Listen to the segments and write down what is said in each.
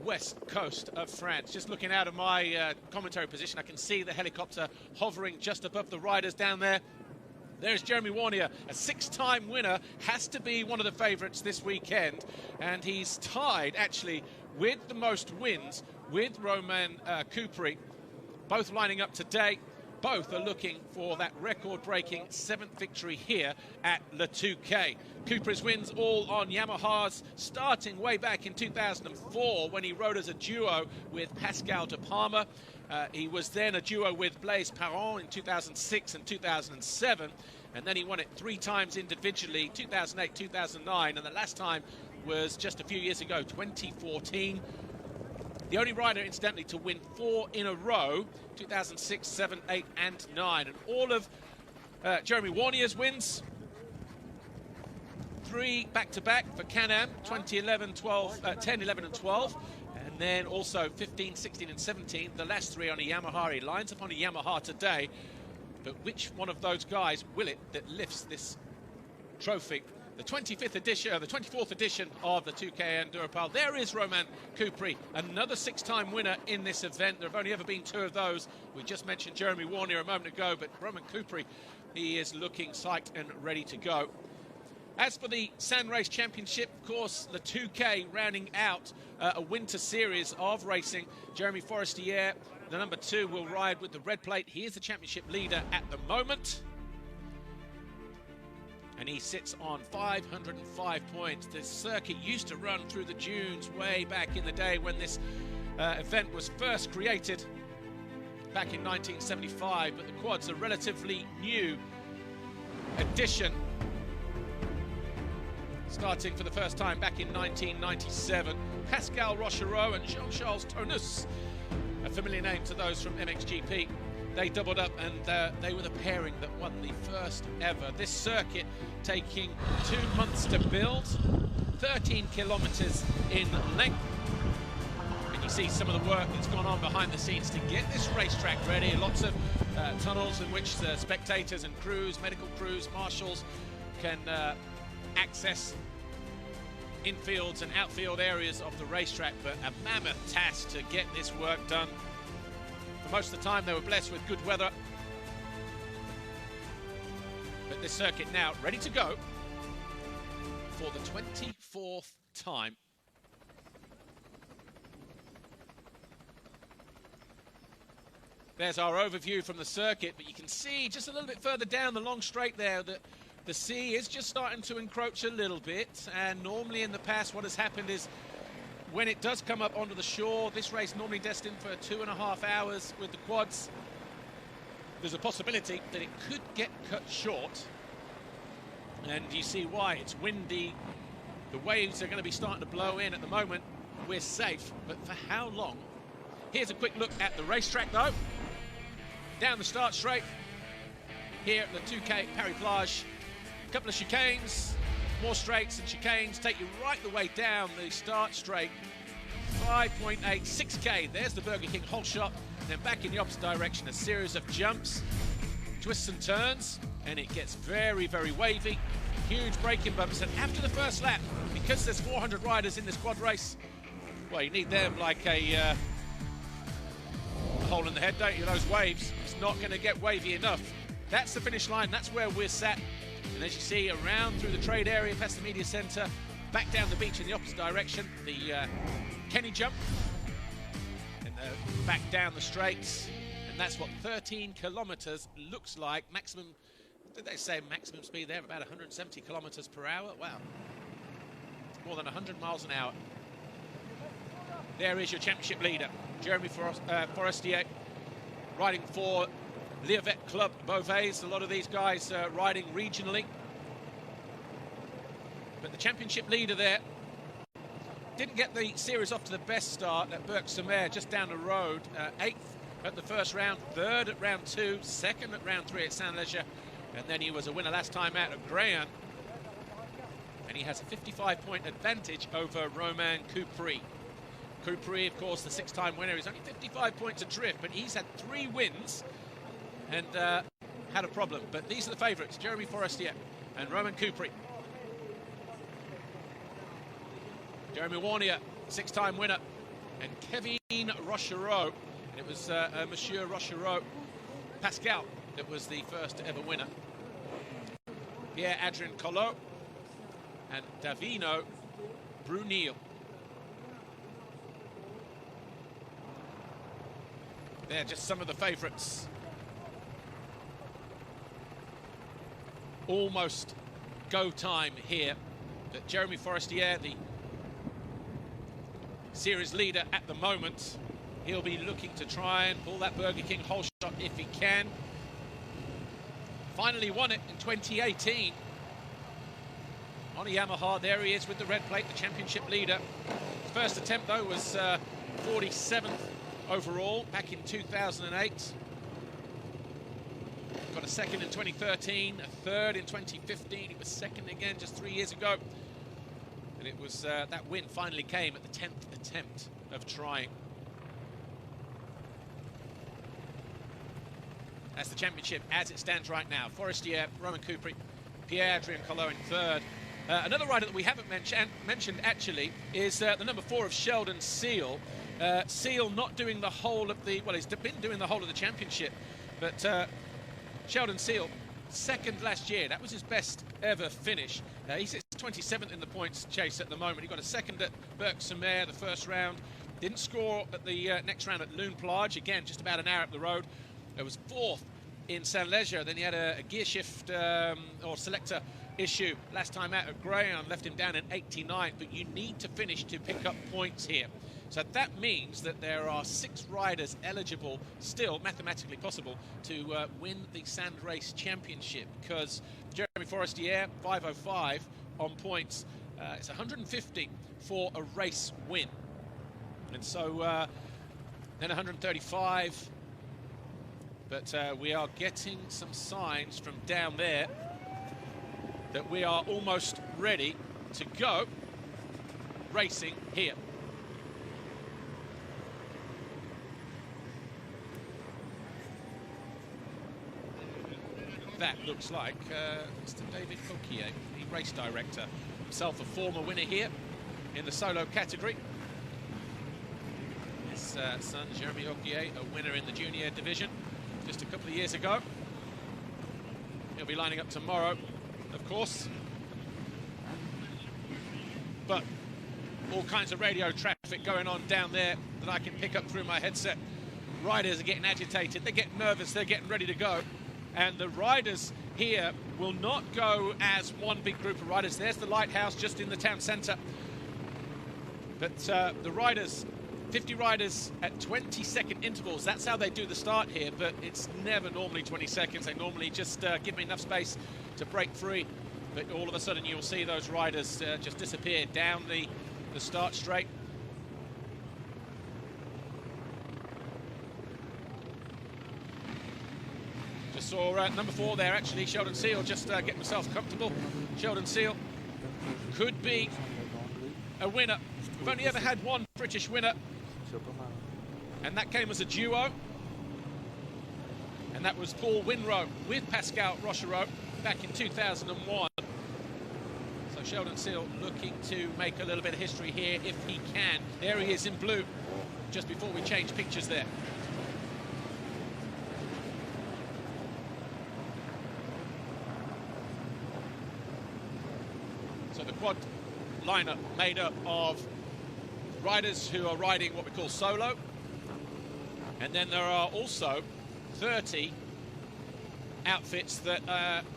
west coast of France. Just looking out of my commentary position, I can see the helicopter hovering just above the riders down there. There's Jeremy Warnier, a six-time winner, has to be one of the favourites this weekend, and he's tied actually with the most wins with Romain Coupry, both lining up today. Both are looking for that record-breaking 7th victory here at Le Touquet. Coupry's wins all on Yamahas, starting way back in 2004 when he rode as a duo with Pascal de Palma. He was then a duo with Blaise Parent in 2006 and 2007, and then he won it 3 times individually, 2008, 2009, and the last time was just a few years ago, 2014. The only rider, incidentally, to win 4 in a row, 2006, 7, 8, and 9. And all of Jeremy Warnier's wins, 3 back-to-back for Can-Am, 2011, 12, 10, 11, and 12. And then also 15, 16, and 17, the last 3 on a Yamaha. He lines up on a Yamaha today. But which one of those guys will it that lifts this trophy? The 25th edition, the 24th edition of the Touquet Enduropale. There is Romain Coupry, another 6-time winner in this event. There have only ever been 2 of those. We just mentioned Jeremy Warnier a moment ago, but Romain Coupry, he is looking psyched and ready to go. As for the Sand Race Championship, of course, the Touquet rounding out a winter series of racing. Jeremy Forestier, the number 2, will ride with the red plate. He is the championship leader at the moment. And he sits on 505 points. This circuit used to run through the dunes way back in the day when this event was first created back in 1975, but the quad's a relatively new addition, starting for the first time back in 1997. Pascal Rochereau and Jean-Charles Tonus, a familiar name to those from MXGP. They doubled up, and they were the pairing that won the first ever. This circuit taking 2 months to build, 13 kilometers in length. And you see some of the work that's gone on behind the scenes to get this racetrack ready. Lots of tunnels in which spectators and crews, medical crews, marshals can access infields and outfield areas of the racetrack. But a mammoth task to get this work done. For most of the time, they were blessed with good weather. But this circuit now ready to go for the 24th time. There's our overview from the circuit, but you can see just a little bit further down the long straight there that the sea is just starting to encroach a little bit. And normally in the past, what has happened is when it does come up onto the shore, this race normally destined for 2.5 hours with the quads, there's a possibility that it could get cut short. And you see why. It's windy. The waves are going to be starting to blow in at the moment. We're safe, but for how long? Here's a quick look at the racetrack, though. Down the start straight here at the Touquet Paris-Plage. A couple of chicanes. More straights and chicanes take you right the way down the start straight. 5.8, 6K. There's the Burger King whole shot. Then back in the opposite direction, a series of jumps, twists and turns, and it gets very, very wavy. Huge braking bumps. And after the first lap, because there's 400 riders in this quad race, well, you need them like a hole in the head, don't you? Those waves. It's not going to get wavy enough. That's the finish line. That's where we're sat. And as you see, around through the trade area, past the media centre, back down the beach in the opposite direction, the Kenny jump, and back down the straights. And that's what 13 kilometres looks like. Maximum, did they say maximum speed there? About 170 kilometres per hour. Wow. More than 100 miles an hour. There is your championship leader, Jeremy Forestier, riding for Liavet Club Beauvais. A lot of these guys riding regionally. But the championship leader there didn't get the series off to the best start at Berck-sur-Mer, just down the road. 8th at the first round, 3rd at round 2, 2nd at round 3 at Saint-Leger. And then he was a winner last time out at Graham. And he has a 55-point advantage over Romain Coupry. Coupry, of course, the 6-time winner, is only 55 points adrift, but he's had 3 wins and had a problem. But these are the favourites, Jeremy Forestier and Romain Coupry. Jeremy Warnier, 6-time winner, and Kevin Rochereau. And it was Monsieur Rochereau, Pascal, that was the first ever winner. Pierre-Adrien Collot and Davino Brunil. They're just some of the favourites. Almost go time here. But Jeremy Forestier, the series leader at the moment, he'll be looking to try and pull that Burger King whole shot if he can. Finally won it in 2018 on a Yamaha. There he is with the red plate, the championship leader. His first attempt, though, was 47th overall back in 2008. Got a second in 2013, a third in 2015. He was second again just 3 years ago. And it was that win finally came at the 10th attempt of trying. That's the championship as it stands right now. Forestier, Roman Coupry, Pierre-Adrien Collot in third. Another rider that we haven't mentioned actually is the number 4 of Sheldon Seal. Seal not doing the whole of the, well, he's been doing the whole of the championship, but Sheldon Seal, second last year. That was his best ever finish. He sits 27th in the points chase at the moment. He got a second at Berck-sur-Mer the first round. Didn't score at the next round at Lune Plage. Again, just about an hour up the road. It was fourth in Saint-Leger. Then he had a gear shift or selector issue last time out at Greyhound, left him down in 89th. But you need to finish to pick up points here. So that means that there are 6 riders eligible, still mathematically possible, to win the Sand Race Championship, because Jeremy Forestier, 505 on points. It's 150 for a race win. And so then 135. But we are getting some signs from down there that we are almost ready to go racing here. That looks like Mr. David Touquet, the race director, himself a former winner here in the solo category. His son, Jeremy Touquet, a winner in the junior division just a couple of years ago. He'll be lining up tomorrow, of course. But all kinds of radio traffic going on down there that I can pick up through my headset. Riders are getting agitated, they're getting nervous, they're getting ready to go. And the riders here will not go as one big group of riders. There's the lighthouse just in the town centre. But the riders, 50 riders at 20-second intervals. That's how they do the start here, but it's never normally 20 seconds. They normally just give me enough space to break free. But all of a sudden you'll see those riders just disappear down the start straight. Just saw number 4 there, actually, Sheldon Seal, just getting himself comfortable. Sheldon Seal could be a winner. We've only ever had one British winner, and that came as a duo. And that was Paul Winrow with Pascal Rochereau back in 2001. So Sheldon Seal looking to make a little bit of history here if he can. There he is in blue, just before we change pictures there. So the quad lineup made up of riders who are riding what we call solo. And then there are also 30 outfits that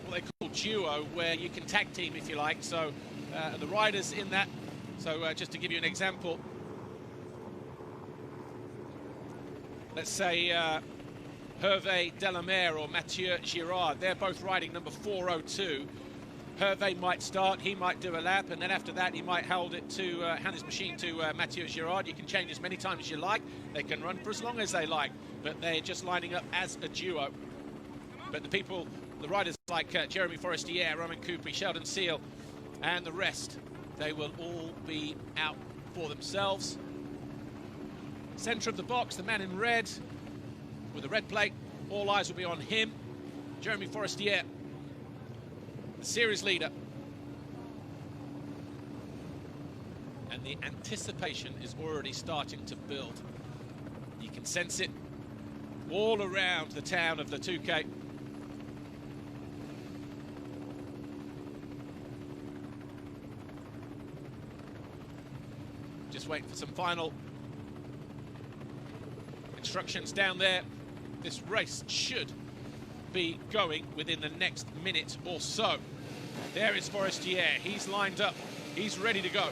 what they call duo, where you can tag team if you like. So the riders in that, so just to give you an example, let's say Hervé Delamere or Mathieu Girard, they're both riding number 402. Hervé might start, he might do a lap, and then after that he might hand his machine to Mathieu Girard. You can change as many times as you like. They can run for as long as they like, but they're just lining up as a duo. But the riders like Jeremy Forestier, Roman Coupry, Sheldon Seal, and the rest, they will all be out for themselves. Centre of the box, the man in red with the red plate, all eyes will be on him. Jeremy Forestier, the series leader. And the anticipation is already starting to build. You can sense it all around the town of the Touquet. Just waiting for some final instructions down there. This race should be going within the next minute or so. There is Forestier. He's lined up. He's ready to go.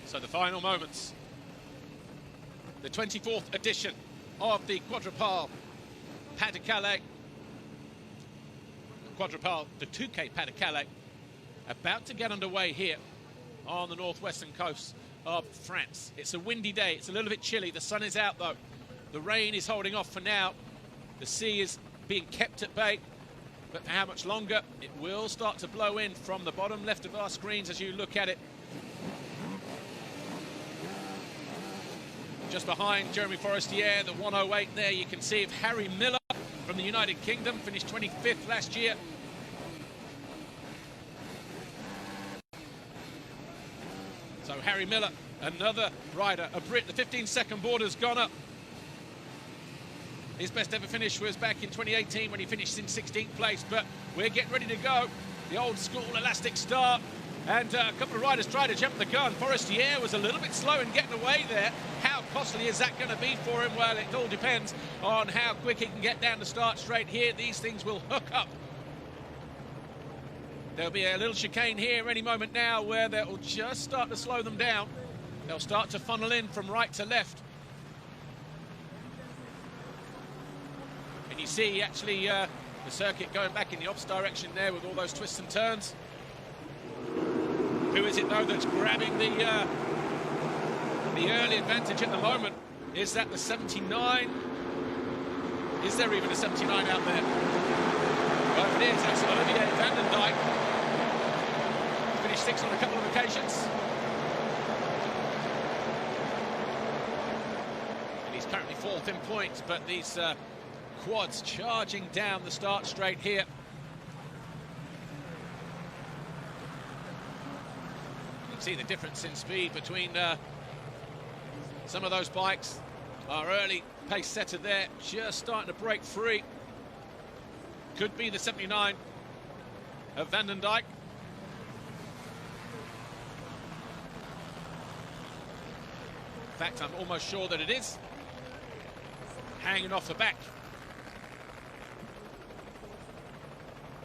So the final moments. The 24th edition of the Quadropale Pas de Calais. Quadropale, the Touquet Pas de Calais, about to get underway here on the northwestern coast of France. It's a windy day. It's a little bit chilly. The sun is out, though. The rain is holding off for now. The sea is being kept at bay. But for how much longer? It will start to blow in from the bottom left of our screens as you look at it. Just behind Jeremy Forestier, the 108 there, you can see if Harry Miller from the United Kingdom finished 25th last year. So Harry Miller, another rider, a Brit. The 15-second border's gone up. His best ever finish was back in 2018 when he finished in 16th place, but we're getting ready to go. The old school elastic start. And a couple of riders tried to jump the gun. Forestier was a little bit slow in getting away there. How costly is that going to be for him? Well, it all depends on how quick he can get down the start straight here. These things will hook up. There'll be a little chicane here any moment now where they'll just start to slow them down. They'll start to funnel in from right to left. And you see actually the circuit going back in the opposite direction there with all those twists and turns. Who is it, though, that's grabbing the early advantage at the moment? Is that the 79? Is there even a 79 out there? Well, it is. That's Olivier van den Dijk. Finished 6th on a couple of occasions. And he's currently 4th in points, but these quads charging down the start straight here. See the difference in speed between some of those bikes. Our early pace setter there just starting to break free. Could be the 79 of Van den Dijk. In fact, I'm almost sure that it is. Hanging off the back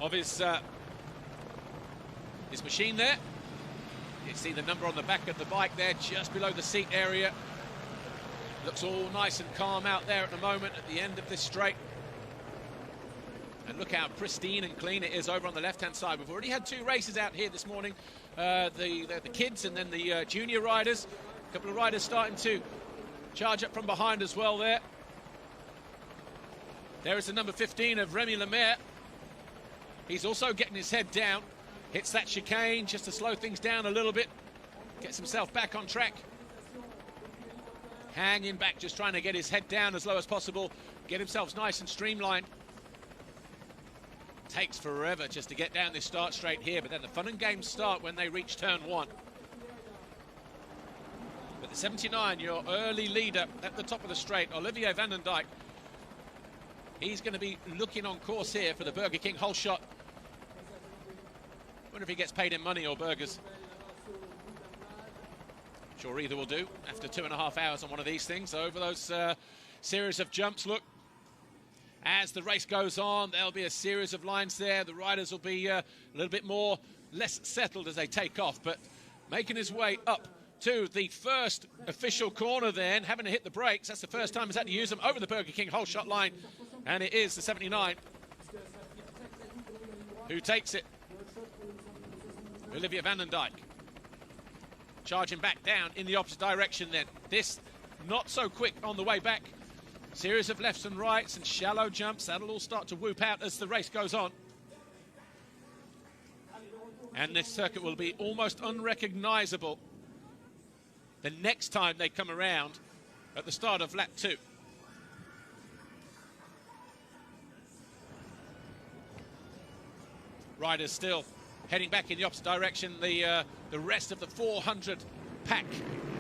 of his machine there. You see the number on the back of the bike there, just below the seat area. Looks all nice and calm out there at the moment at the end of this straight. And look how pristine and clean it is over on the left-hand side. We've already had 2 races out here this morning. The kids and then the junior riders. A couple of riders starting to charge up from behind as well there. There is the number 15 of Remy Lemaire. He's also getting his head down. Hits that chicane just to slow things down a little bit. Gets himself back on track. Hanging back, just trying to get his head down as low as possible. Get himself nice and streamlined. Takes forever just to get down this start straight here, but then the fun and games start when they reach turn 1. But the 79, your early leader at the top of the straight, Olivier van den Dijk. He's going to be looking on course here for the Burger King whole shot. Wonder if he gets paid in money or burgers. Sure, either will do after 2.5 hours on one of these things. Over those series of jumps, look. As the race goes on, there'll be a series of lines there. The riders will be a little bit less settled as they take off, but making his way up to the first official corner then, having to hit the brakes. That's the first time he's had to use them over the Burger King whole shot line, and it is the 79 who takes it. Olivier van den Dijk charging back down in the opposite direction then. This not so quick on the way back. Series of lefts and rights and shallow jumps. That'll all start to whoop out as the race goes on. And this circuit will be almost unrecognizable the next time they come around at the start of lap 2. Riders still heading back in the opposite direction. The rest of the 400 pack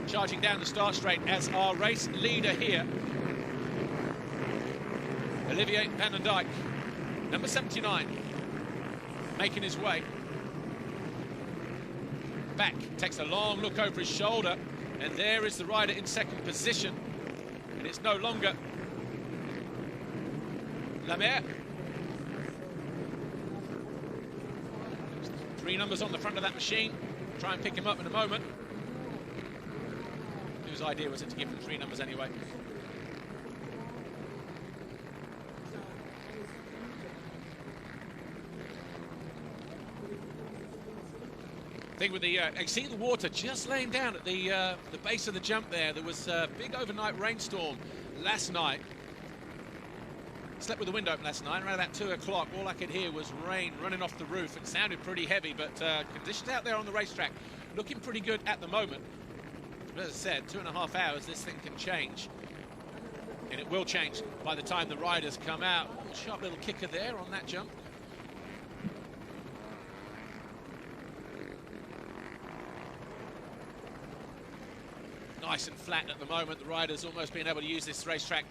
charging down the start straight as our race leader here, Olivier van den Dijk, number 79, making his way back, takes a long look over his shoulder, and there is the rider in second position, and it's no longer Lamer. 3 numbers on the front of that machine. Try and pick him up in a moment. Whose idea was it to give him 3 numbers anyway? Thing with the, you see the water just laying down at the base of the jump there. There was a big overnight rainstorm last night. Slept with the window open last night. Around about 2 o'clock, all I could hear was rain running off the roof. It sounded pretty heavy, but conditions out there on the racetrack looking pretty good at the moment. But as I said, 2.5 hours, this thing can change. And it will change by the time the riders come out. Sharp little kicker there on that jump. Nice and flat at the moment. The riders almost being able to use this racetrack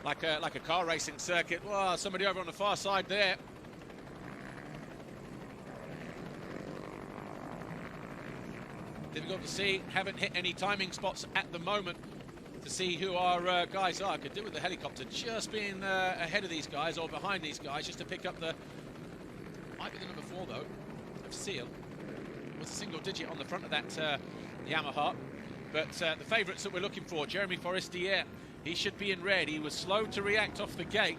like a car racing circuit. Well, somebody over on the far side there. Difficult to see. Haven't hit any timing spots at the moment to see who our guys are. Could do with the helicopter just being ahead of these guys or behind these guys, just to pick up the, might be the number 4 though, of Seal, with a single digit on the front of that Yamaha. But the favourites that we're looking for, Jeremy Forestier, he should be in red. He was slow to react off the gate.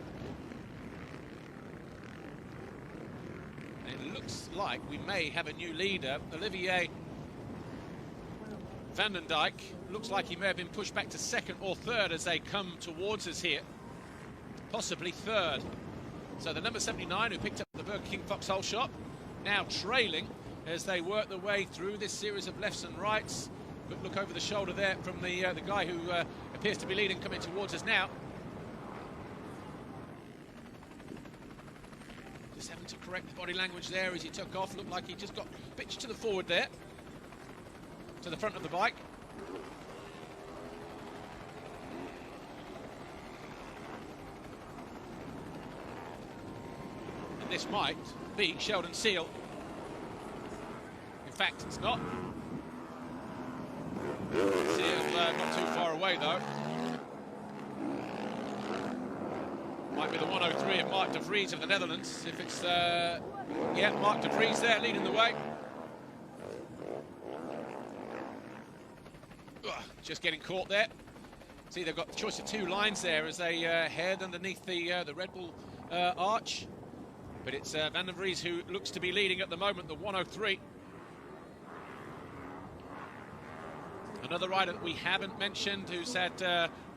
And it looks like we may have a new leader. Olivier van den Dijk looks like he may have been pushed back to 2nd or 3rd as they come towards us here. Possibly 3rd. So the number 79 who picked up the Burger King Foxhole shot, now trailing as they work their way through this series of lefts and rights. Good look over the shoulder there from the guy who appears to be leading, coming towards us now. Just having to correct the body language there as he took off. Looked like he just got pitched to the forward there, to the front of the bike. And this might be Sheldon Seal. In fact, it's not. Seal's not too far away though. Might be the 103 of Mark de Vries of the Netherlands. If it's, yeah, Mark de Vries there leading the way. Just getting caught there. See, they've got the choice of 2 lines there as they head underneath the Red Bull arch. But it's Van der Vries who looks to be leading at the moment, the 103. Another rider that we haven't mentioned who's had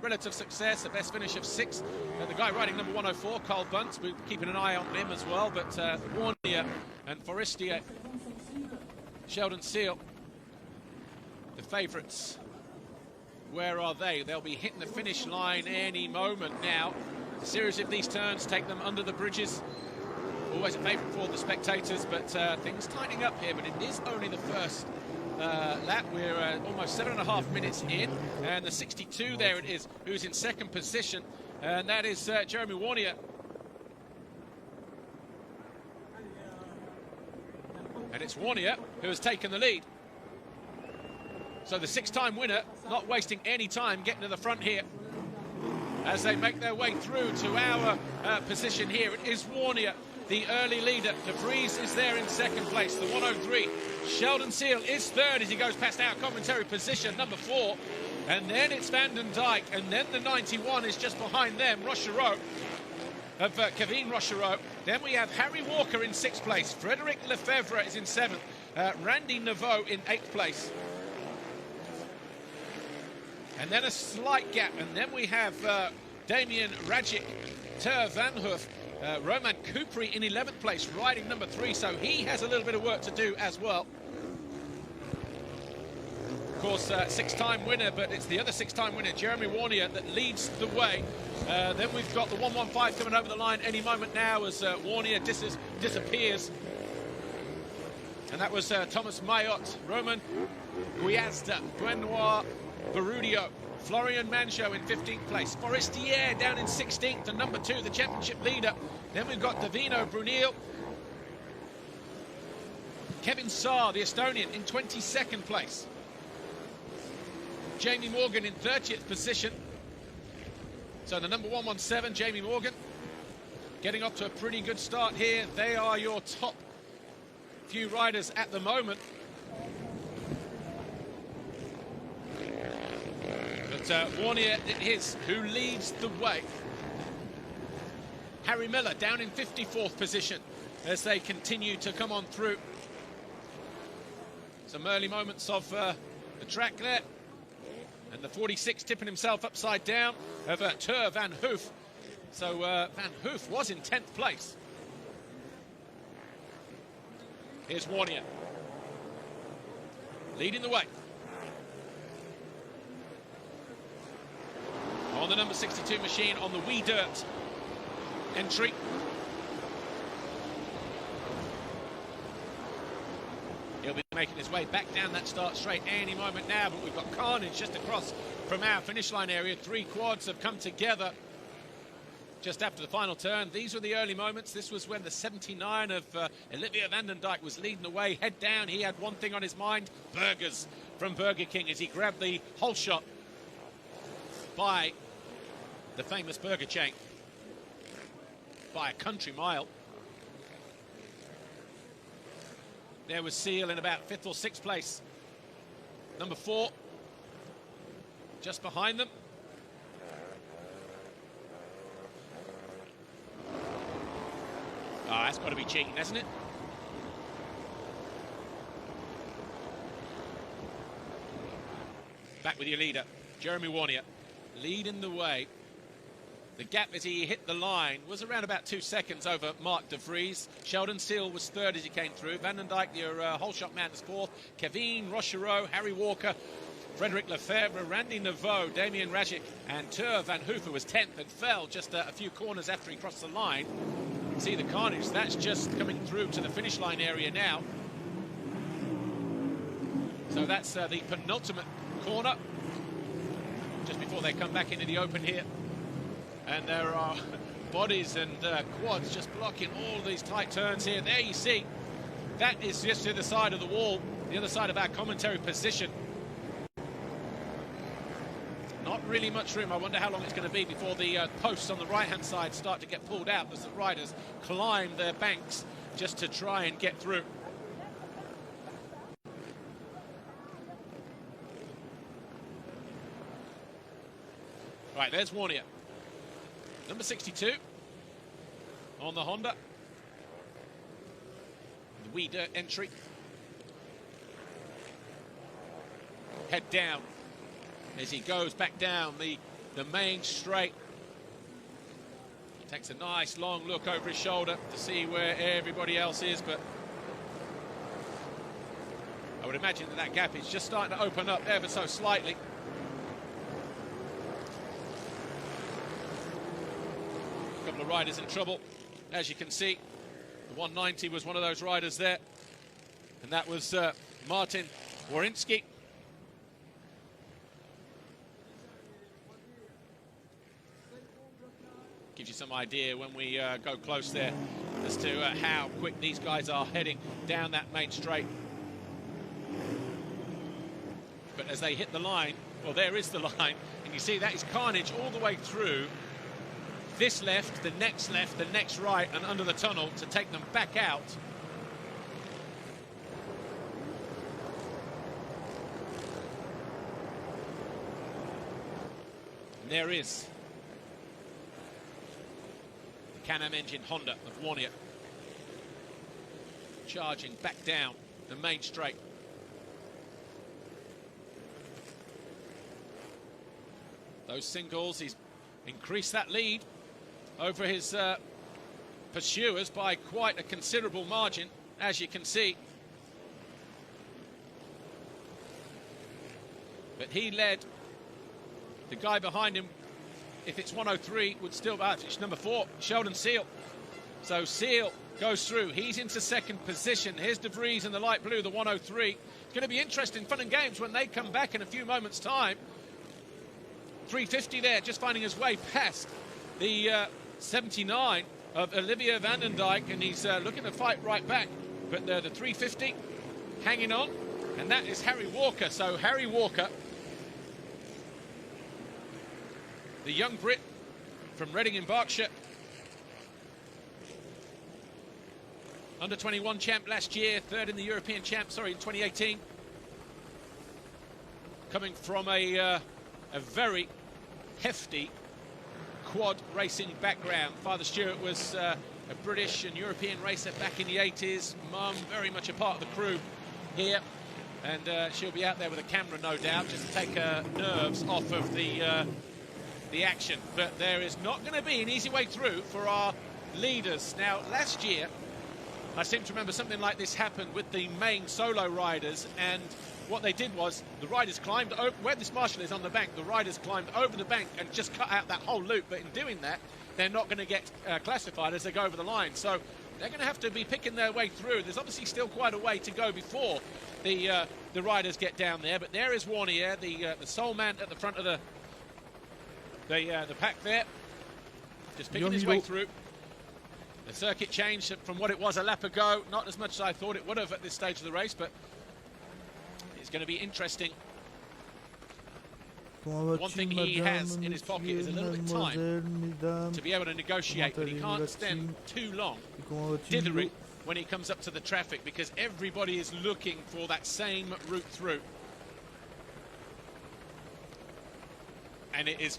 relative success, a best finish of 6th. The guy riding number 104, Carl Bunce, we're keeping an eye on him as well. But Warnier and Forestier, Sheldon Seal, the favourites. Where are they? They'll be hitting the finish line any moment now. A series of these turns take them under the bridges. Always a favourite for the spectators, but things tightening up here. But it is only the first lap. We're almost 7.5 minutes in, and the 62 there it is, who's in 2nd position, and that is Jeremy Warnier. And it's Warnier who has taken the lead. So the 6-time winner not wasting any time getting to the front here as they make their way through to our position here. It is Warnier, the early leader. De Vries is there in 2nd place, the 103. Sheldon Seal is 3rd as he goes past our commentary position, number 4. And then it's Van den Dijk, and then the 91 is just behind them, Rochereau, of Kevin Rochereau. Then we have Harry Walker in 6th place. Frederic Lefebvre is in 7th. Randy Naveau in 8th place. And then a slight gap, and then we have Damien Rajic, Ter Van Hoof, Roman Kupri in 11th place, riding number 3, so he has a little bit of work to do as well. Of course, six-time winner, but it's the other six-time winner, Jeremy Warnier, that leads the way. Then we've got the 115 coming over the line any moment now as Warnier disappears. And that was Thomas Mayotte, Roman Guiazda, Benoit Barudio, Florian Manchot in 15th place, Forestier down in 16th and number 2, the championship leader. Then we've got Davino Brunel, Kevin Saar, the Estonian, in 22nd place. Jamie Morgan in 30th position. So the number 117, Jamie Morgan, getting off to a pretty good start here. They are your top few riders at the moment. But Warnier it is who leads the way. Harry Miller down in 54th position as they continue to come on through. Some early moments of the track there. And the 46 tipping himself upside down over Tur Van Hoof. So Van Hoof was in 10th place. Here's Warnier leading the way. On the number 62 machine on the Wee Dirt entry. He'll be making his way back down that start straight any moment now, but we've got carnage just across from our finish line area. 3 quads have come together just after the final turn. These were the early moments. This was when the 79 of Olivier van den Dijk was leading the way. Head down, he had one thing on his mind: burgers from Burger King, as he grabbed the whole shot by the famous burger chain by a country mile. There was Seal in about 5th or 6th place. Number 4, just behind them. Oh, that's got to be cheating, hasn't it? Back with your leader, Jeremy Warnier, leading the way. The gap as he hit the line was around about 2 seconds over Mark de Vries. Sheldon Seal was 3rd as he came through. Van den Dijk, your whole shot man, was 4th. Kevin Rochereau, Harry Walker, Frederic Lefebvre, Randy Naveau, Damien Rajic, and Tur Van Hoofer was 10th and fell just a few corners after he crossed the line. See the carnage, that's just coming through to the finish line area now. So that's the penultimate corner, just before they come back into the open here. And there are bodies and quads just blocking all these tight turns here. There you see, that is just to the side of the wall, the other side of our commentary position. Not really much room. I wonder how long it's going to be before the posts on the right-hand side start to get pulled out as the riders climb their banks just to try and get through. Right, there's Warnier. Number 62 on the Honda. The Wee Dirt entry. Head down as he goes back down the main straight. Takes a nice long look over his shoulder to see where everybody else is, but I would imagine that gap is just starting to open up ever so slightly. A couple of riders in trouble, as you can see. The 190 was one of those riders there, and that was Martin Wawrinski. Gives you some idea when we go close there as to how quick these guys are heading down that main straight. But as they hit the line, well, there is the line, and you see that is carnage all the way through. This left, the next right, and under the tunnel to take them back out. And there is the Can-Am engine Honda of Warnier charging back down the main straight. Those singles, he's increased that lead over his pursuers by quite a considerable margin, as you can see. but he led. The guy behind him, if it's 103, would still, it's number 4, Sheldon Seal. So Seal goes through. He's into second position. Here's De Vries in the light blue, the 103. It's going to be interesting, fun and games when they come back in a few moments' time. 350 there, just finding his way past the 79 of Olivier van den Dijk, and he's looking to fight right back. But the 350 hanging on, and that is Harry Walker. So Harry Walker, the young Brit from Reading in Berkshire, under 21 champ last year, third in the European champ, in 2018. Coming from a very hefty quad racing background. Father Stuart was a British and European racer back in the 80s. Mum, very much a part of the crew here. And she'll be out there with a camera, no doubt, just to take her nerves off of the action. But there is not going to be an easy way through for our leaders. Now, last year, I seem to remember something like this happened with the main solo riders, and what they did was the riders climbed over, where this marshal is on the bank, the riders climbed over the bank and just cut out that whole loop. But in doing that, they're not going to get classified as they go over the line. So they're going to have to be picking their way through. There's obviously still quite a way to go before the riders get down there. But there is Warnier, the sole man at the front of the pack there, just picking his way through. The circuit changed from what it was a lap ago, not as much as I thought it would have at this stage of the race, but it's going to be interesting. One thing he has in his pocket is a little bit of time to be able to negotiate, but he can't stand too long dithering when he comes up to the traffic, because everybody is looking for that same route through. And it is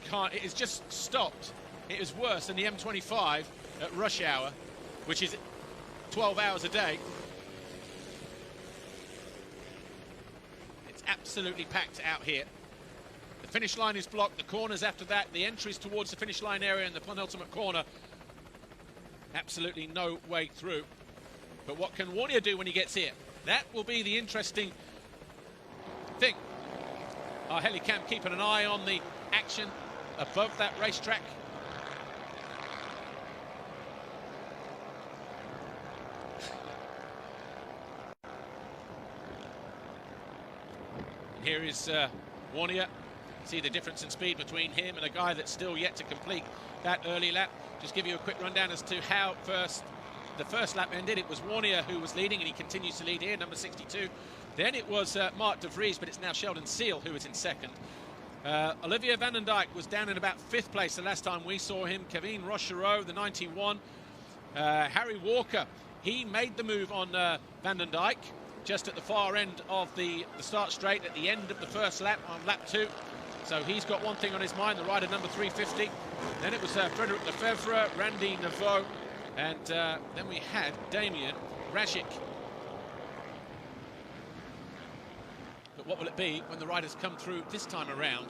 just stopped. It is worse than the M25 at rush hour, which is 12 hours a day. It's absolutely packed out here. The finish line is blocked, the corners after that, the entries towards the finish line area and the penultimate corner, absolutely no way through. But what can Warnier do when he gets here? That will be the interesting thing. Our helicam keeping an eye on the action above that racetrack. Here is Warnier. See the difference in speed between him and a guy that's still yet to complete that early lap. Just give you a quick rundown as to how the first lap ended. It was Warnier who was leading, and he continues to lead here, number 62. Then it was Mark De Vries, but it's now Sheldon Seal who is in second. Olivier van den Dijk was down in about 5th place the last time we saw him. Kevin Rochereau, the 91. Harry Walker, he made the move on van den Dijk just at the far end of the start straight at the end of the first lap, on lap 2. So he's got one thing on his mind, the rider number 350. Then it was Frederic Lefebvre, Randy Naveau, and then we had Damien Rajic. But what will it be when the riders come through this time around?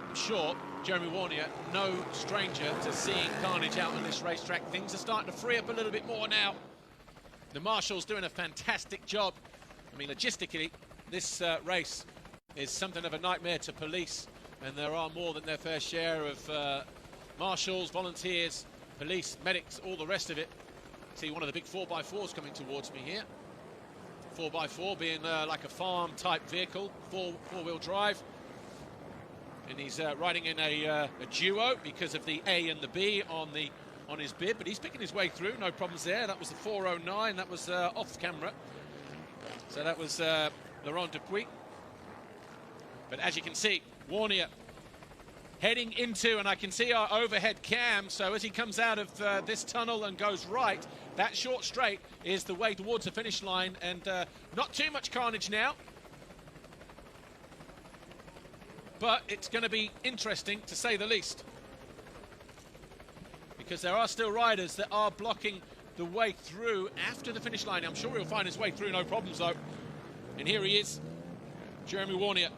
I'm sure Jeremy Warnier, no stranger to seeing carnage out on this racetrack. Things are starting to free up a little bit more now. The Marshall's doing a fantastic job. I mean, logistically, this race is something of a nightmare to police, and there are more than their fair share of marshals, volunteers, police, medics, all the rest of it. See one of the big 4x4s coming towards me here. 4x4 being like a farm type vehicle, four-wheel drive. And he's riding in a duo because of the A and the B on his bib, but he's picking his way through, no problems there. That was the 409, that was off camera. So that was Laurent Dupuis. But as you can see, Warnier heading into, and I can see our overhead cam, so as he comes out of this tunnel and goes right, that short straight is the way towards the finish line, and not too much carnage now. But it's going to be interesting, to say the least, because there are still riders that are blocking the way through after the finish line. I'm sure he'll find his way through, no problems though. And here he is, Jeremy Warnier.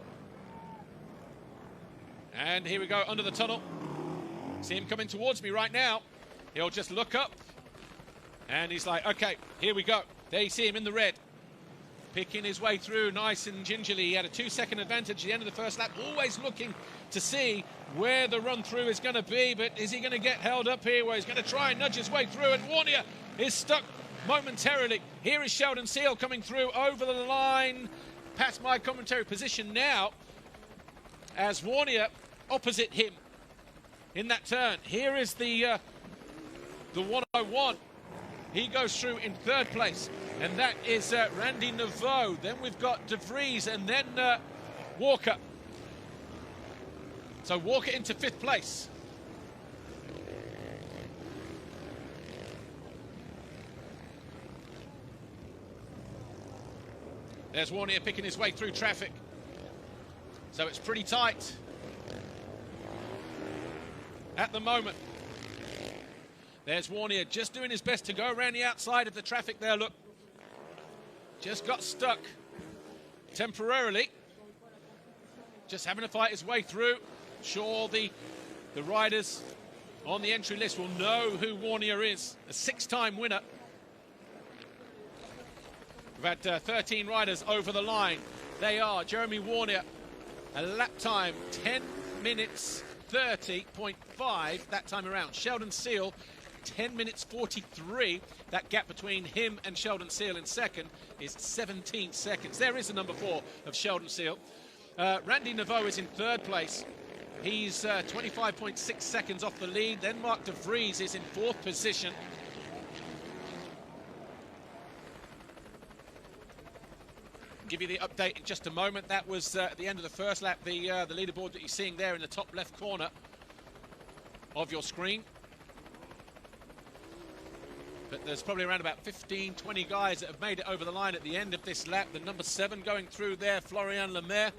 And here we go, under the tunnel. See him coming towards me right now. He'll just look up, and he's like, okay, here we go. There you see him in the red. picking his way through nice and gingerly. He had a 2-second advantage at the end of the first lap, always looking to see where the run through is going to be, but is he going to get held up here where he's going to try and nudge his way through, and Warnier is stuck momentarily. Here is Sheldon Seal coming through over the line, past my commentary position now, as Warnier opposite him in that turn. Here is the 101. He goes through in third place, and that is Randy Naveau. Then we've got De Vries, and then Walker. So Walker into fifth place. There's Warnier picking his way through traffic. So it's pretty tight at the moment. There's Warnier just doing his best to go around the outside of the traffic there, look. Just got stuck temporarily. Just having to fight his way through. Sure, the riders on the entry list will know who Warnier is, a 6-time winner. We've had 13 riders over the line. They are Jeremy Warnier, a lap time 10 minutes 30.5 that time around. Sheldon Seal, 10 minutes 43. That gap between him and Sheldon Seal in second is 17 seconds. There is the number 4 of Sheldon Seal. Randy Naveau is in third place. He's 25.6 seconds off the lead. Then Mark De Vries is in fourth position. Give you the update in just a moment. That was at the end of the first lap, the leaderboard that you're seeing there in the top left corner of your screen. But there's probably around about 15, 20 guys that have made it over the line at the end of this lap. The number 7 going through there, Florian Lemaire.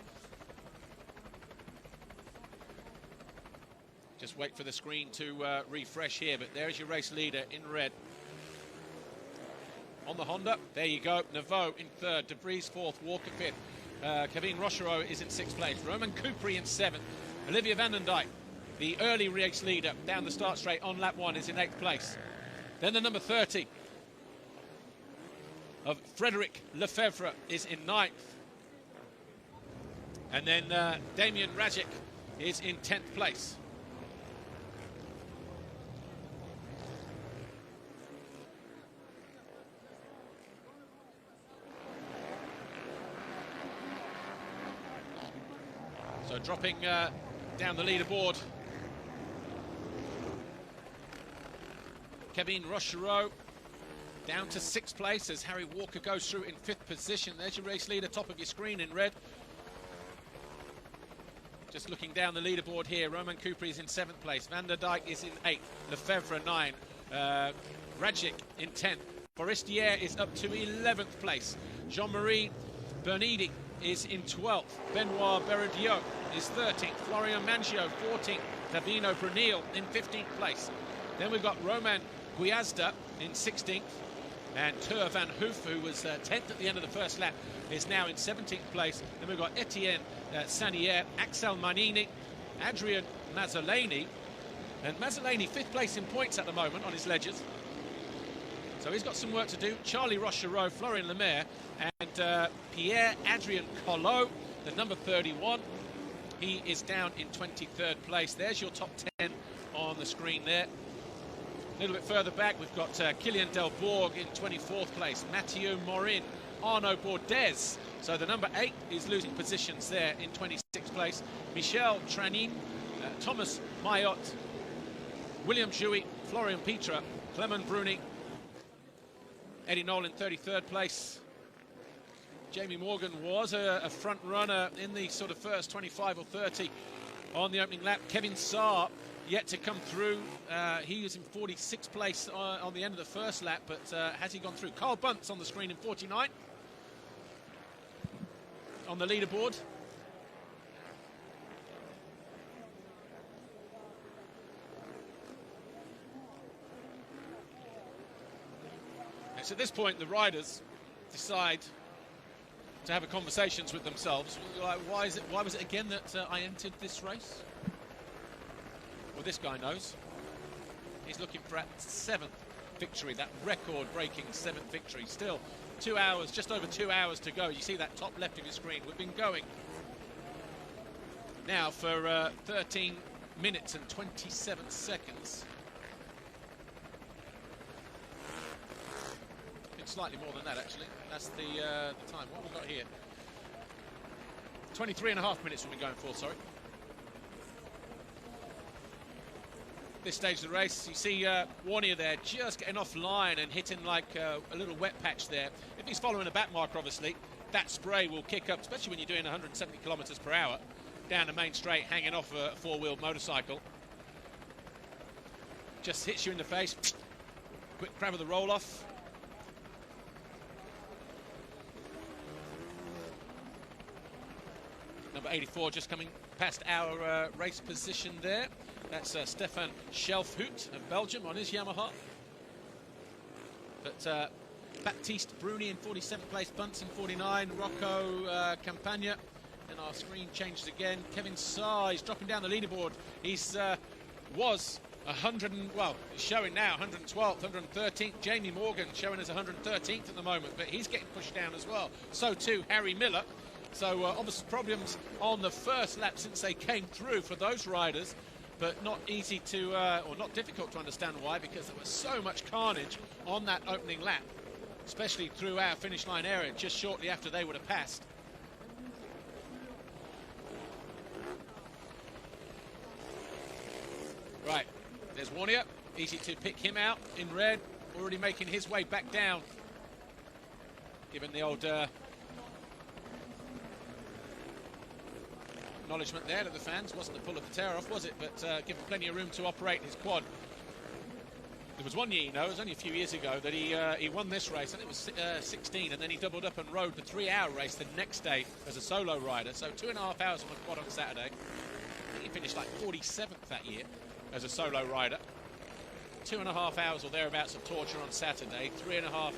Just wait for the screen to refresh here, but there's your race leader in red. On the Honda, there you go. Naveau in third, De Vries fourth, Walker fifth. Kevin Rochereau is in sixth place. Roman Kupri in seventh. Olivia van den Dijk, the early race leader down the start straight on lap 1, is in 8th place. Then the number 30 of Frederic Lefebvre is in 9th. And then Damien Rajic is in 10th place. So dropping down the leaderboard, Kevin Rochereau down to 6th place as Harry Walker goes through in 5th position. There's your race leader, top of your screen in red. Just looking down the leaderboard here, Roman Kupri is in 7th place, Van der Dijk is in 8th, Lefebvre 9, Rajic in 10th, Forestier is up to 11th place, Jean-Marie Bernidi is in 12th, Benoit Berediot is 13th, Florian Mangio 14th, Davino Brunil in 15th place. Then we've got Roman Guiazda in 16th, and Tur van Hoof, who was 10th at the end of the first lap, is now in 17th place. Then we've got Etienne Sanier, Axel Manini, Adrian Mazzolini, and Mazzolini 5th place in points at the moment on his ledgers. So he's got some work to do. Charlie Rochereau, Florian Lemaire, and Pierre-Adrien Collot, the number 31. He is down in 23rd place. There's your top 10 on the screen there. A little bit further back, we've got Kilian Delbourg in 24th place, Mathieu Morin, Arnaud Bordes. So the number 8 is losing positions there in 26th place. Michel Tranin, Thomas Mayotte, William Jouy, Florian Petra, Clement Bruni, Eddie Knoll in 33rd place. Jamie Morgan was a front runner in the sort of first 25 or 30 on the opening lap. Kevin Saar yet to come through. He was in 46th place on the end of the first lap, but has he gone through? Carl Bunce on the screen in 49 on the leaderboard. And so at this point, the riders decide to have a conversations with themselves. Like, why was it again that I entered this race? Well, this guy knows. He's looking for that 7th victory, that record-breaking 7th victory. Still 2 hours, just over 2 hours to go. You see that top left of your screen. We've been going now for 13 minutes and 27 seconds. I think slightly more than that, actually. That's the time. What have we got here? 23.5 minutes we've been going for, sorry. This stage of the race, you see Warnier there just getting off line and hitting like a little wet patch there. If he's following a back marker, obviously, that spray will kick up, especially when you're doing 170 kilometers per hour down the main straight, hanging off a four-wheeled motorcycle. Just hits you in the face. Quick grab of the roll-off. Number 84 just coming past our race position there. That's Stefan Schelfhout of Belgium on his Yamaha. But Baptiste Bruni in 47th place, Bunce in 49, Rocco Campagna. And our screen changes again. Kevin Saar is dropping down the leaderboard. He's was 100 and, well, he's showing now 112th, 113th. Jamie Morgan showing as 113th at the moment, but he's getting pushed down as well. So too Harry Miller. So obviously problems on the first lap since they came through for those riders, but not easy to, or not difficult to understand why, because there was so much carnage on that opening lap, especially through our finish line area just shortly after they would have passed. Right, there's Warnier, easy to pick him out in red, already making his way back down, given the old acknowledgement there to the fans. Wasn't the pull of the tear off, was it? But given plenty of room to operate his quad. There was one year, you know, it was only a few years ago, that he won this race, and it was 16, and then he doubled up and rode the 3-hour race the next day as a solo rider. So 2.5 hours on the quad on Saturday. I think he finished like 47th that year as a solo rider. 2.5 hours or thereabouts of torture on Saturday. Well,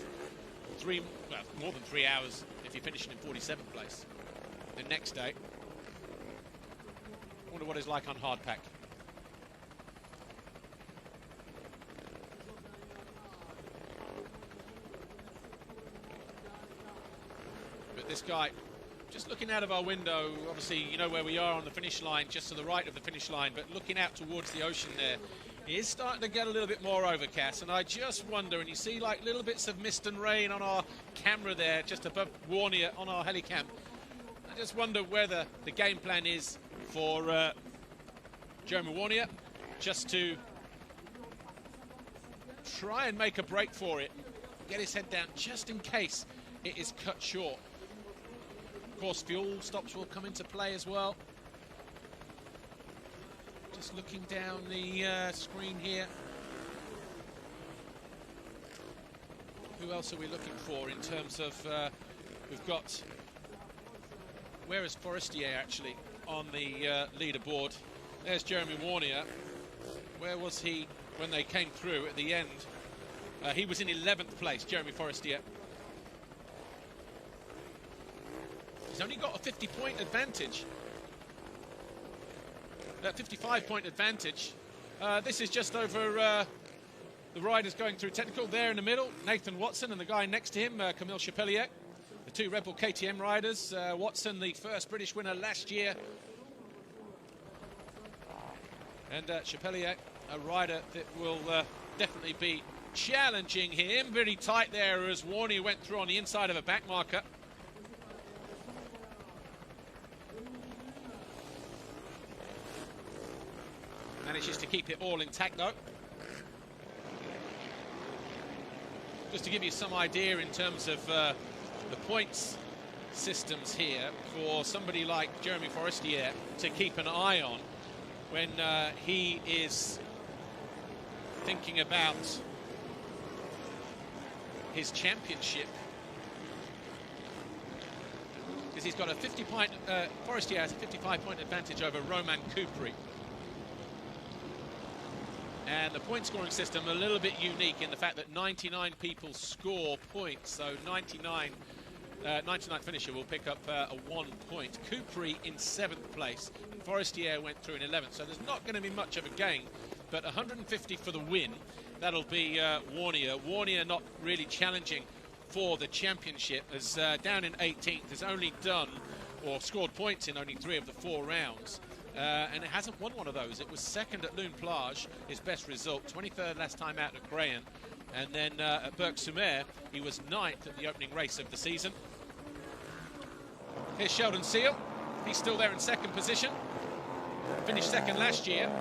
more than 3 hours if you're finishing in 47th place the next day. Wonder what it's like on hardpack. But this guy, just looking out of our window, obviously you know where we are on the finish line, just to the right of the finish line, but looking out towards the ocean there, it is starting to get a little bit more overcast, and I just wonder, and you see like little bits of mist and rain on our camera there, just above Warnier on our helicam. I just wonder whether the game plan is for Jeremy Warnier just to try and make a break for it, get his head down just in case it is cut short. Of course, fuel stops will come into play as well. Just looking down the screen here. Who else are we looking for in terms of, we've got, where is Forestier actually on the leaderboard? There's Jeremy Warnier. Where was he when they came through at the end? He was in 11th place, Jeremy Forestier. He's only got a 50-point advantage. 55-point advantage. This is just over the riders going through technical. There in the middle, Nathan Watson, and the guy next to him, Camille Chapelier. The two Red Bull KTM riders. Watson, the first British winner last year. And Chapelier, a rider that will definitely be challenging him. Very tight there as Warnier went through on the inside of a back marker. Manages to keep it all intact though. Just to give you some idea in terms of the points systems here for somebody like Jeremy Forestier to keep an eye on when he is thinking about his championship, because he's got a 50-point, Forestier has a 55-point advantage over Roman Kupri. And the point scoring system a little bit unique in the fact that 99 people score points, so 99th finisher will pick up a 1 point. Kupri in 7th place, and Forestier went through in 11th, so there's not going to be much of a gain, but 150 for the win. That'll be Warnier. Warnier not really challenging for the championship, as down in 18th, has only done or scored points in only 3 of the 4 rounds. And it hasn't won one of those. It was second at Lune Plage, his best result, 23rd last time out at Grayan. And then at Berck-sur-Mer, he was 9th at the opening race of the season. Here's Sheldon Seal. He's still there in second position. Finished second last year.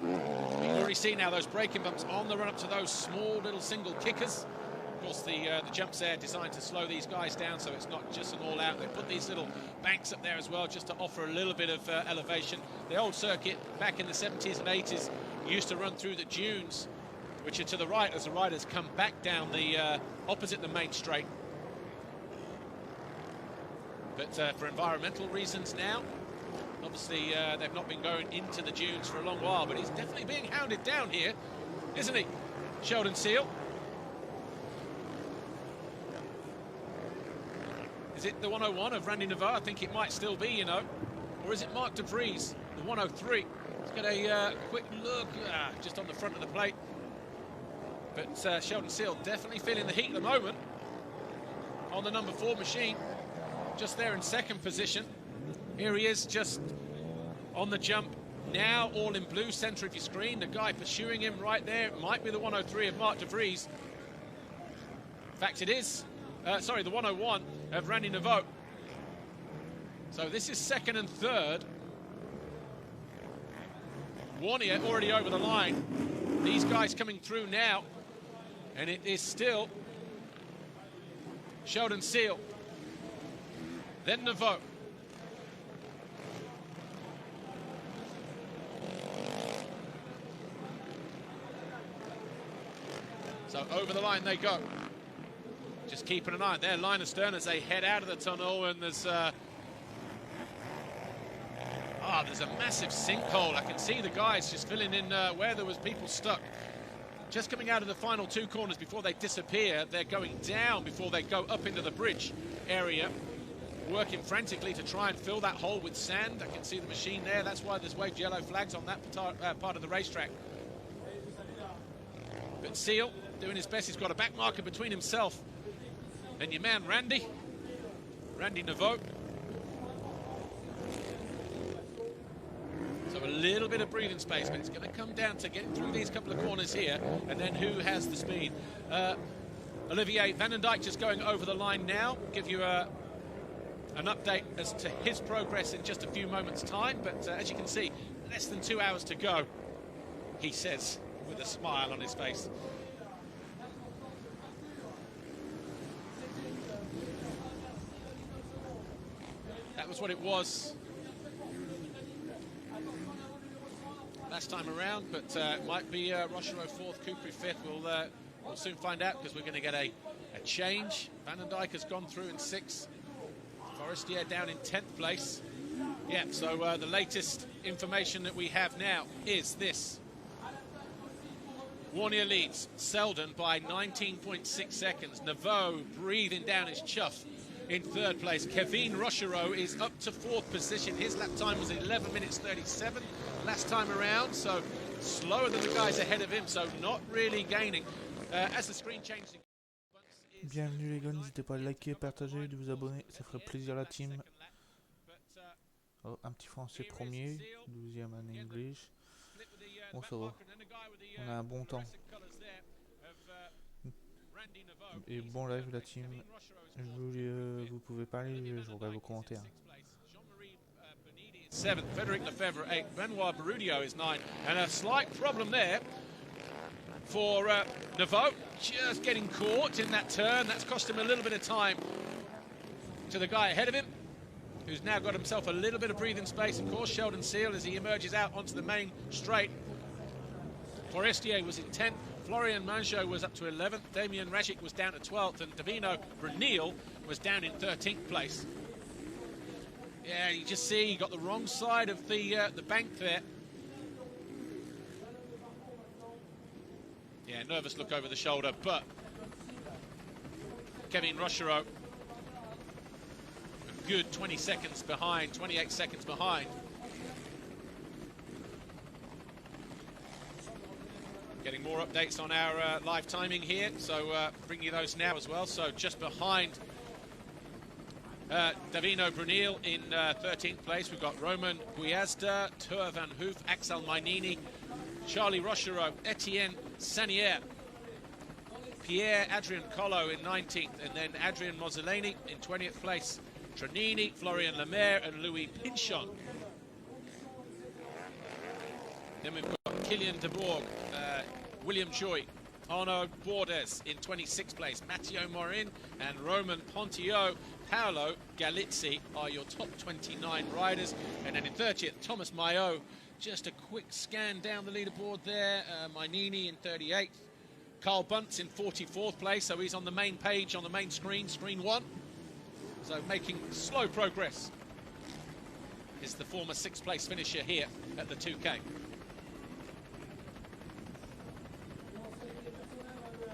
You can already see now those braking bumps on the run up to those small little single kickers. Of course, the jumps there designed to slow these guys down, so it's not just an all-out. They put these little banks up there as well, just to offer a little bit of elevation. The old circuit back in the 70s and 80s used to run through the dunes, which are to the right as the riders come back down the opposite the main straight. But for environmental reasons now, obviously they've not been going into the dunes for a long while, but he's definitely being hounded down here, isn't he? Sheldon Seal. Is it the 101 of Randy Navarre? I think it might still be, you know. Or is it Mark De Vries, the 103? Let's get a quick look just on the front of the plate. But Sheldon Seal definitely feeling the heat at the moment on the number 4 machine. Just there in second position. Here he is just on the jump. Now all in blue, centre of your screen. The guy pursuing him right there. It might be the 103 of Mark De Vries. In fact, it is. Sorry, the 101 of Randy Navarre. So this is second and third. Warnier already over the line. These guys coming through now. And it is still Sheldon Seal. Then Navarre. So over the line they go. Just keeping an eye on their line astern as they head out of the tunnel, and there's a massive sinkhole. I can see the guys just filling in where there was people stuck. Just coming out of the final 2 corners before they disappear. They're going down before they go up into the bridge area, working frantically to try and fill that hole with sand. I can see the machine there. That's why there's waved yellow flags on that part of the racetrack. But Seal doing his best. He's got a back marker between himself and your man Randy Navarre. So a little bit of breathing space, but it's going to come down to getting through these couple of corners here, and then who has the speed. Olivier Van den Dijk just going over the line now. Give you an update as to his progress in just a few moments' time, but as you can see, less than 2 hours to go, he says with a smile on his face. That was what it was last time around, but it might be Rochereau 4th, Coupry 5th. We'll soon find out, because we're going to get a change. Van den Dijk has gone through in 6th. Forestier down in 10th place. Yeah, so the latest information that we have now is this. Warnier leads Selden by 19.6 seconds. Navarre breathing down his chuff in 3rd place. Kevin Rochereau is up to 4th position. His lap time was 11 minutes 37 last time around, so slower than the guys ahead of him, so not really gaining. As the screen changed. Bienvenue les gars, n'hésitez pas à liker, partager, de vous abonner, ça ferait plaisir à la team. Oh, un petit français premier, 12e en English. Bon, ça va, on a un bon temps. Et bon live la team. Vous pouvez parler, je regarde vos commentaires. 7th, Frederic Lefebvre 8th, Benoit Barudio is 9th, and a slight problem there for Navarre, just getting caught in that turn. That's cost him a little bit of time to the guy ahead of him, who's now got himself a little bit of breathing space. Of course, Sheldon Seal, as he emerges out onto the main straight. Forestier was in 10th, Florian Manchot was up to 11th, Damien Rajic was down to 12th, and Davino Brunel was down in 13th place. Yeah, you just see he got the wrong side of the bank there. Yeah, nervous look over the shoulder, but Kevin Rochereau, a good 20 seconds behind, 28 seconds behind. Getting more updates on our live timing here, so bring you those now as well. So just behind Davino Brunel in 13th place, we've got Roman Guiazda, Tour Van Hoof, Axel Mainini, Charlie Rochereau, Etienne Sanier, Pierre-Adrien Collot in 19th, and then Adrien Mozzolini in 20th place, Tronini, Florian Lemaire, and Louis Pinchon. Then we've got Kylian de Bourg, William Joy, Arnaud Bordes in 26th place, Matteo Morin and Roman Pontio. Paolo Galizzi are your top 29 riders. And then in 30th, Thomas Maillot. Just a quick scan down the leaderboard there. Mainini in 38th. Carl Bunce in 44th place, so he's on the main page, on the main screen, screen 1. So making slow progress is the former 6th place finisher here at the Touquet.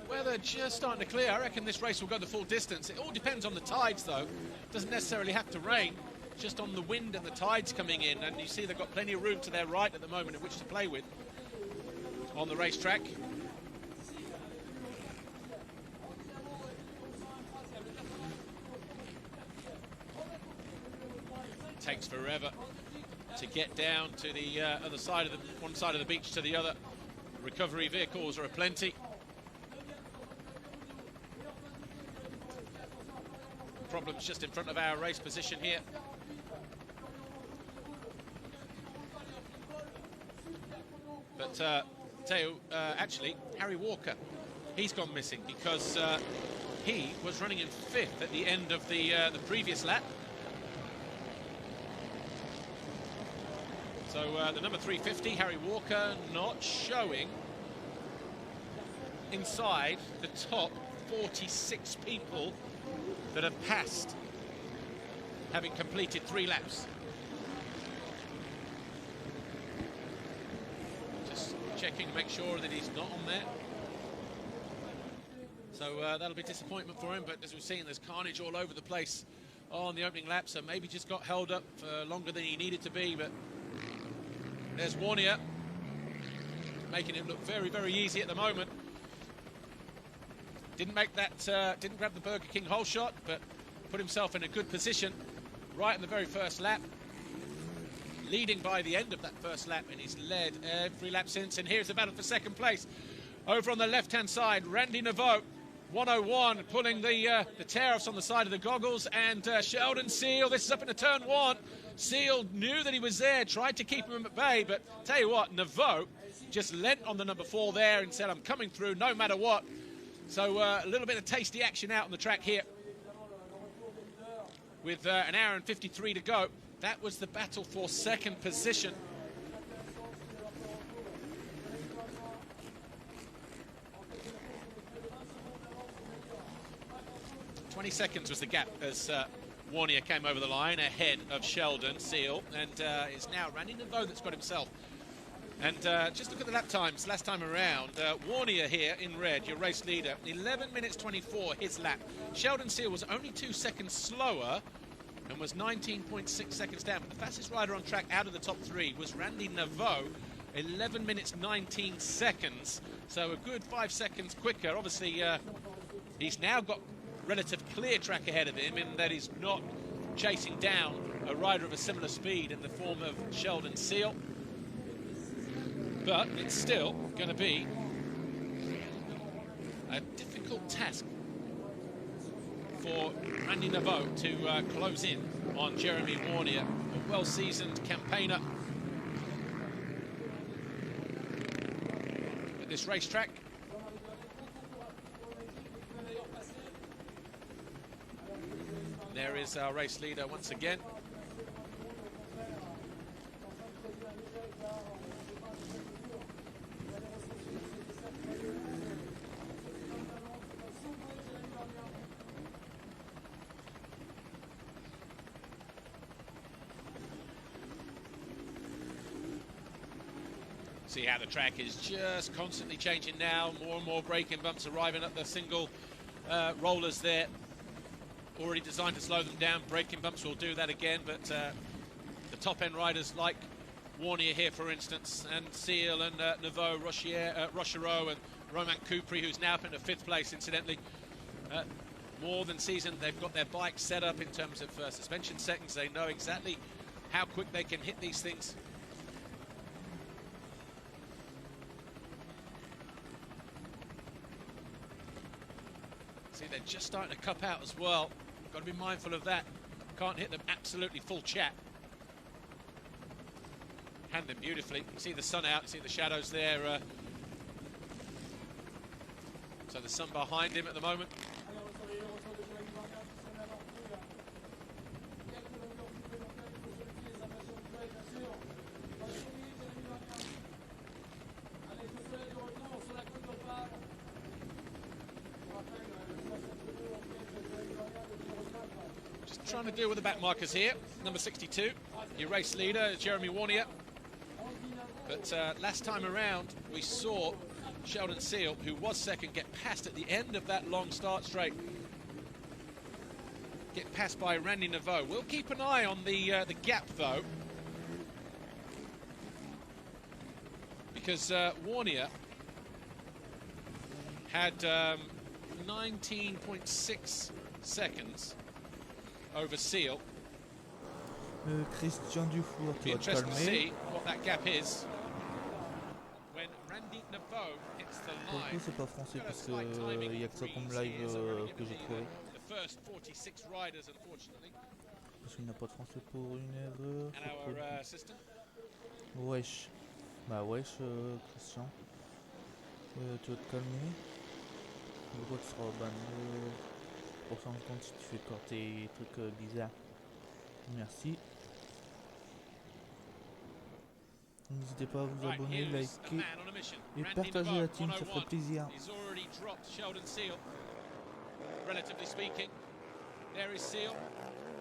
Weather just starting to clear. I reckon this race will go the full distance. It all depends on the tides, though. It doesn't necessarily have to rain, just on the wind and the tides coming in. And you see they've got plenty of room to their right at the moment in which to play with on the racetrack. It takes forever to get down to the other side of the one side of the beach to the other. Recovery vehicles are aplenty. Problems just in front of our race position here. But Teo, actually, Harry Walker, he's gone missing because he was running in 5th at the end of the previous lap. So the number 350, Harry Walker, not showing inside the top 46 people that have passed, having completed 3 laps. Just checking to make sure that he's not on there. So that'll be disappointment for him, but as we've seen, there's carnage all over the place on the opening lap, so maybe just got held up for longer than he needed to be. But there's Warnier, making it look very, very easy at the moment. Didn't make that, didn't grab the Burger King hole shot, but put himself in a good position right in the very first lap. Leading by the end of that first lap, and he's led every lap since. And here's the battle for second place. Over on the left-hand side, Randy Naveau, 101, pulling the tear-offs on the side of the goggles. And Sheldon Seal, this is up into turn 1. Seal knew that he was there, tried to keep him at bay, but tell you what, Naveau just leant on the number 4 there and said, I'm coming through no matter what. So a little bit of tasty action out on the track here. With an hour and 53 to go. That was the battle for second position. "20 seconds was the gap as Warnier came over the line ahead of Sheldon Seal. And it's now Randy Naveau that's got himself. And just look at the lap times last time around. Warnier here in red, your race leader, 11 minutes 24 his lap. Sheldon Seal was only 2 seconds slower and was 19.6 seconds down. But the fastest rider on track out of the top 3 was Randy Naveau, 11 minutes 19 seconds. So a good 5 seconds quicker. Obviously, he's now got relative clear track ahead of him in that he's not chasing down a rider of a similar speed in the form of Sheldon Seal. But it's still going to be a difficult task for Randy Naveau to close in on Jeremy Warnier, a well-seasoned campaigner at this racetrack. There is our race leader once again. See how the track is just constantly changing now. More and more braking bumps arriving at the single rollers there. Already designed to slow them down. Braking bumps will do that again, but the top-end riders like Warnier here, for instance, and Seal and Nouveau, Rochereau and Romain Coupry, who's now up into 5th place, incidentally. More than seasoned. They've got their bike set up in terms of suspension settings. They know exactly how quick they can hit these things. See, they're just starting to cup out as well. Got to be mindful of that. Can't hit them absolutely full chat. Hand them beautifully. You see the sun out, you see the shadows there. So the sun behind him at the moment. Just trying to deal with the back markers here. Number 62, your race leader, Jeremy Warnier. But last time around, we saw Sheldon Seal, who was second, get passed at the end of that long start straight. Get passed by Randy Nouveau. We'll keep an eye on the gap, though, because Warnier had 19.6 seconds over Seal. Christian Dufour, tu vas te Interesting to calmer. see what that gap is when Randy Nouveau hits the Pour le coup, line. c'est pas français parce que y a que ça comme live que j'ai trouvé. The first 46 riders, unfortunately. Parce qu'il n'a pas de français pour une erreur. And our assistant. Wesh. Bah wesh, Christian. Tu vas te calmer. Le droit tu seras banni pour s'en rendre compte si tu fais encore tes trucs bizarres. Merci. N'hésitez pas à vous abonner, liker et partager la team, ça ferait plaisir. He's already dropped Sheldon Seal, relatively speaking. There is Seal,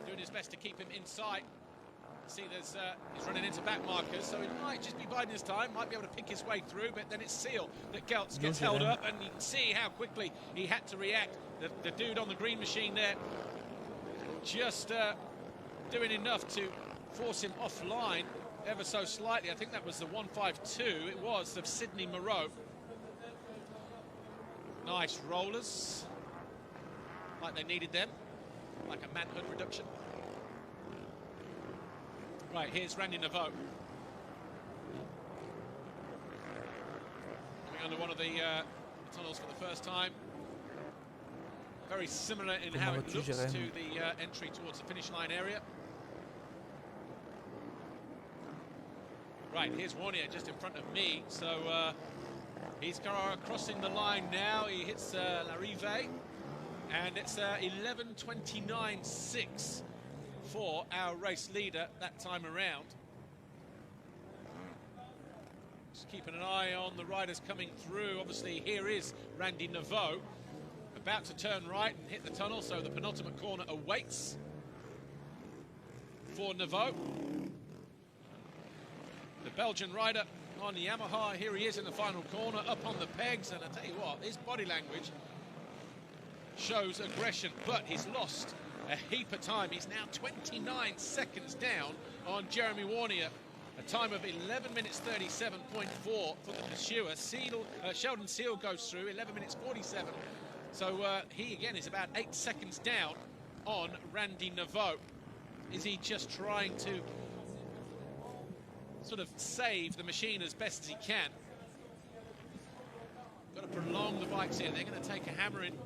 doing his best to keep him inside. See, he's running into back markers, so he might just be biding his time, might be able to pick his way through, but then it's Seal that gets held up, and you can see how quickly he had to react. The dude on the green machine there, just doing enough to force him offline ever so slightly. I think that was the 152, it was, of Sydney Moreau. Nice rollers, like they needed them, like a manhood reduction. Right, here's Randy Nouveau. Coming under one of the tunnels for the first time. Very similar in how it looks to the entry towards the finish line area. Right, here's Warnier just in front of me, so he's crossing the line now. He hits Larive, and it's 11:29.6 for our race leader that time around. Just keeping an eye on the riders coming through. Obviously, here is Randy Nouveau, about to turn right and hit the tunnel, so the penultimate corner awaits for Nouveau. The Belgian rider on the Yamaha, here he is in the final corner, up on the pegs, and I tell you what, his body language shows aggression, but he's lost a heap of time. He's now 29 seconds down on Jeremy Warnier, a time of 11 minutes 37.4 for the pursuer. Sheldon Seal goes through 11 minutes 47, so he again is about 8 seconds down on Randy Nouveau. Is he just trying to sort of save the machine as best as he can? Got to prolong the bikes here. They're going to take a hammer in.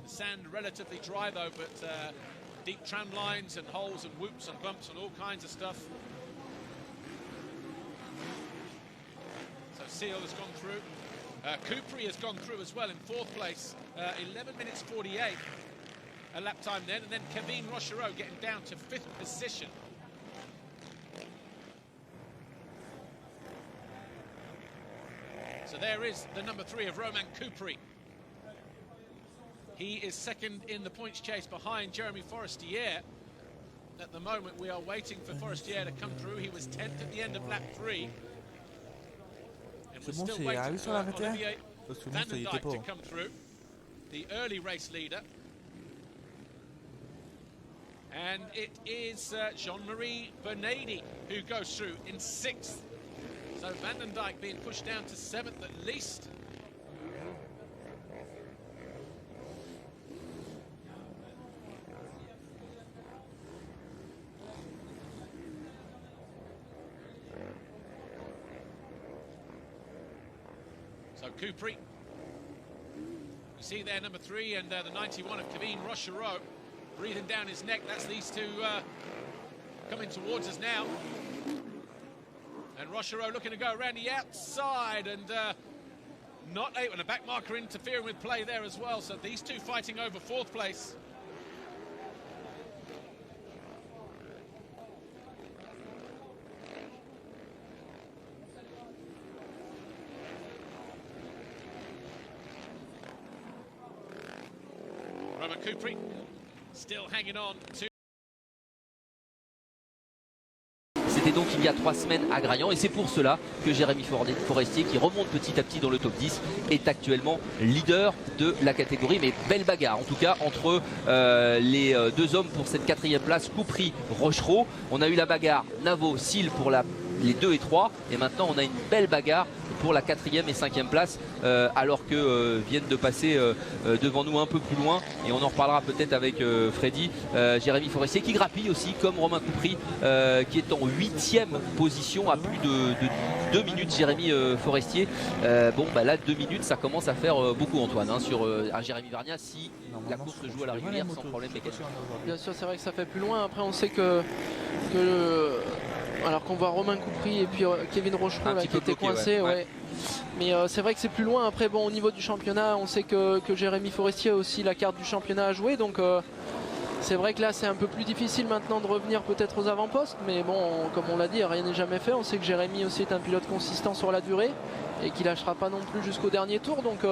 The sand relatively dry though, but deep tram lines and holes and whoops and bumps and all kinds of stuff. So Seal has gone through. Coupry has gone through as well in 4th place. 11 minutes 48 a lap time then, and then Kevin Rochereau getting down to 5th position. So there is the number 3 of Romain Coupry. He is second in the points chase behind Jeremy Forestier. At the moment, we are waiting for Forestier to come through. He was 10th at the end of lap 3. And we're still waiting for Olivier Van den Dijk to come through, the early race leader. And it is Jean-Marie Bernardi who goes through in 6th. So Van den Dijk being pushed down to 7th at least. So Coupry, you see there number 3 and the 91 of Kevin Rochereau breathing down his neck. That's these two coming towards us now. And Rochereau looking to go around the outside and not able, and a back marker interfering with play there as well. So these two fighting over 4th place. Roman Coupry still hanging on to. C'était donc il y a 3 semaines à Graillan et c'est pour cela que Jérémy Forestier, qui remonte petit à petit dans le top 10, est actuellement leader de la catégorie. Mais belle bagarre en tout cas entre les deux hommes pour cette 4e place, Coupry-Rochereau. On a eu la bagarre Navo-Sil pour les 2 et 3 et maintenant on a une belle bagarre pour la 4e et 5e place alors que viennent de passer devant nous un peu plus loin, et on en reparlera peut-être avec Freddy, Jérémy Forestier qui grappille aussi comme Romain Coupry qui est en 8e position à plus de 2 minutes. Jérémy Forestier, bon bah là 2 minutes ça commence à faire beaucoup, Antoine, hein, sur un Jérémy Varnia si la course se joue à la régulière sans problème mécanique. Bien sûr, c'est vrai que ça fait plus loin. Après on sait que alors qu'on voit Romain Coupry et puis Kevin Rochereau là, qui était coincé, ouais. Mais c'est vrai que c'est plus loin. Après bon, au niveau du championnat, on sait que Jérémy Forestier a aussi la carte du championnat à jouer, donc c'est vrai que là c'est un peu plus difficile maintenant de revenir peut-être aux avant-postes, mais bon, comme on l'a dit, rien n'est jamais fait. On sait que Jérémy aussi est un pilote consistant sur la durée et qu'il lâchera pas non plus jusqu'au dernier tour, donc